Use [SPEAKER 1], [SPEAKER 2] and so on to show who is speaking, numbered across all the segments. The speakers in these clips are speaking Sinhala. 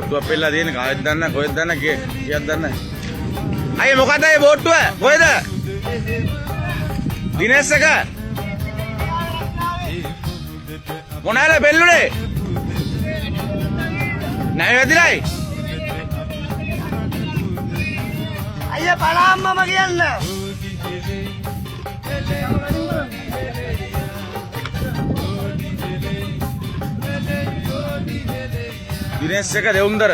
[SPEAKER 1] බෝට්ටුවක් පෙන්නලා තියෙන කාගෙද දන්න කොහෙද දන්න කීයක් දන්න අයියේ මොකද මේ බෝට්ටුව කොහෙද දිනේශ් එක මොනවාද බෙල්ලුනේ නැවේ වැදිලායි
[SPEAKER 2] අයියා බලන්න මම කියන්න
[SPEAKER 1] දිනේශ් එක දෙවුම්දර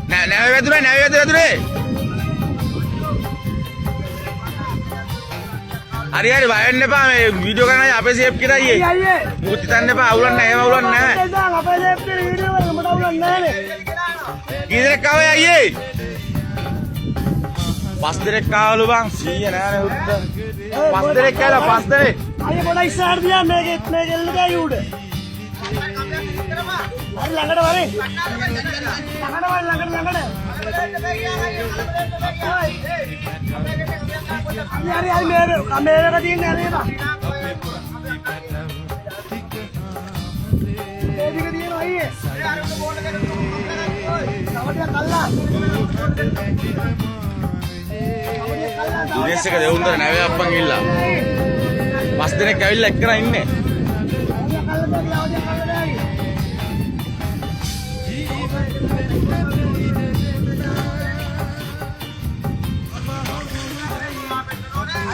[SPEAKER 1] නැවේ වැදුනේ හරි හරි බය වෙන්න එපා මේ වීඩියෝ කරන අය අපේ සේව් කියලා අයියේ මුකුත් හිතන්න එපා අවුලක් නැහැ එහෙම අවුලක් නැහැ
[SPEAKER 2] අපේ සේව් කියන වීඩියෝ වල මට අවුලක් නැහැ
[SPEAKER 1] කී දෙනෙක් ආවේ අයියේ පස් දෙනෙක් ආවලු බං 100 නෑනේ හුද්ද පස් දෙනෙක් ආලා පස් දෙනෙක්
[SPEAKER 2] අයියේ පොඩ ඉස්සරහට දියා මේක එල්ල ගෑයි උඩ හරි ළඟට වරේ ළඟට හරි මේක කැමරාවක තියෙන්නේ නේද මේක තියෙනවා අයියේ නවටිය කල්ලා
[SPEAKER 1] දිනේශ් එක දෙවුම්දර නැවේ අප්පන් ගිල්ලා පස් දෙනෙක් ඇවිල්ලා එක්කලා ඉන්නේ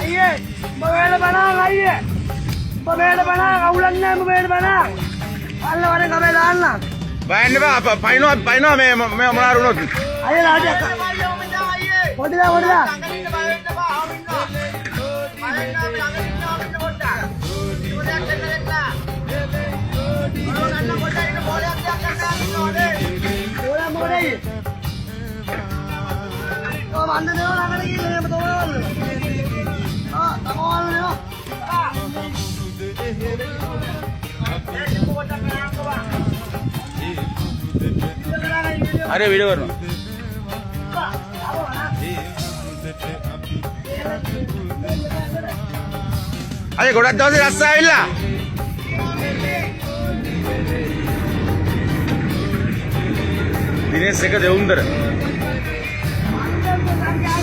[SPEAKER 2] අයියේ මොබේල බණා අයියේ මොබේල බණා අවුලක් නැහැ මොබේල බණා අල්ල වරේ කමේ දාන්න
[SPEAKER 1] බයන්න බා පයින්නවා මේ මොනාර වුණොත්
[SPEAKER 2] අයියේ රාජ්‍ය පොඩිලා
[SPEAKER 1] अरे वीडियो करना अरे गोड़ा दो से रास्ता आविला दिनेश එක දෙවුම්දර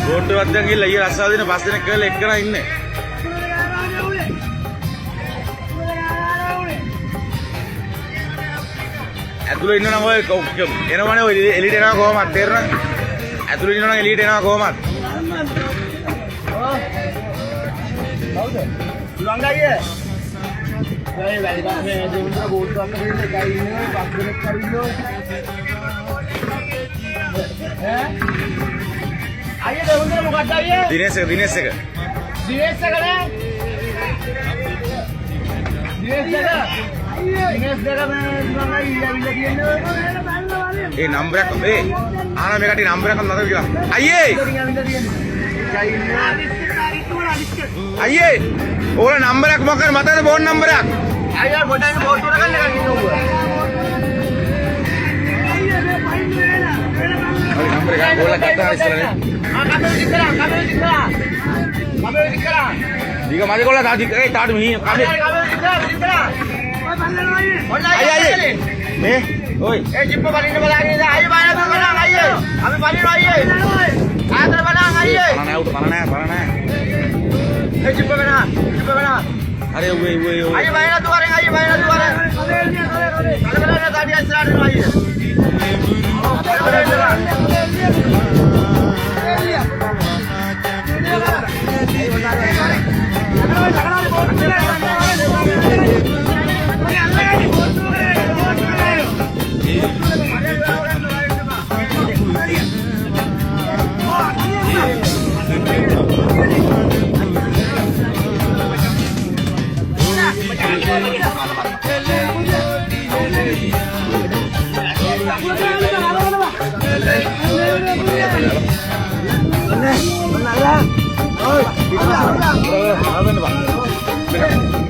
[SPEAKER 1] බෝට්ටු වත්තන් ගිහලා ඊය රස්සාව දින පස් දිනක් කරලා එක්කන ඉන්නේ ඇතුළේ ඉන්න නම් ඔය එනවනේ ඔය එළියට එනවා කොහොමද තේරෙනවද ඇතුළේ ඉන්න නම් එළියට එනවා කොහොමද
[SPEAKER 2] කවුද ලංගායියේ ඒ වැඩි බස් මේ දෙවුම්දර බෝට්ටු අක්ක දෙන්න එකයි ඉන්නේ පස් දිනක් කරින්නෝ අයියේ දෙවුම්දර මොකක්ද අයියේ
[SPEAKER 1] දිනේශ් එක
[SPEAKER 2] නේ
[SPEAKER 1] ඒ නම්බරයක් මේ ආනා මේකට නම්බරයක් නතර කියලා අයියේ අයියේ ඕන නම්බරයක් මොකක්ද මතකද ෆෝන් නම්බරයක්
[SPEAKER 2] අයියා මොඩල් බෝට් උඩ ගන්න එකක් ඉන්නවා
[SPEAKER 1] හරි නම්බර එක ඕලා ගත්තා ඉස්සරහනේ
[SPEAKER 2] කමෙන් ඉස්සරහ
[SPEAKER 1] දිග මල්ලි කොල්ලා තාඩි ඒ තාඩි මී කමෙන් අයියේ මේ ඔයි
[SPEAKER 2] ඒ ජිප්ප බලින්න බලාගෙන ඉඳලා අයියේ බාන දුන්නා අයියේ අපි බලිනවා අයියේ ආතර බලන්න අයියේ
[SPEAKER 1] බලන්න නැහැ
[SPEAKER 2] ඒ ජිප්ප ගනා
[SPEAKER 1] අरे ඔය
[SPEAKER 2] අයියේ බාන දුවරෙන් කලබලන තාඩි ඉස්සරහට එනවා අයියේ
[SPEAKER 1] Nah,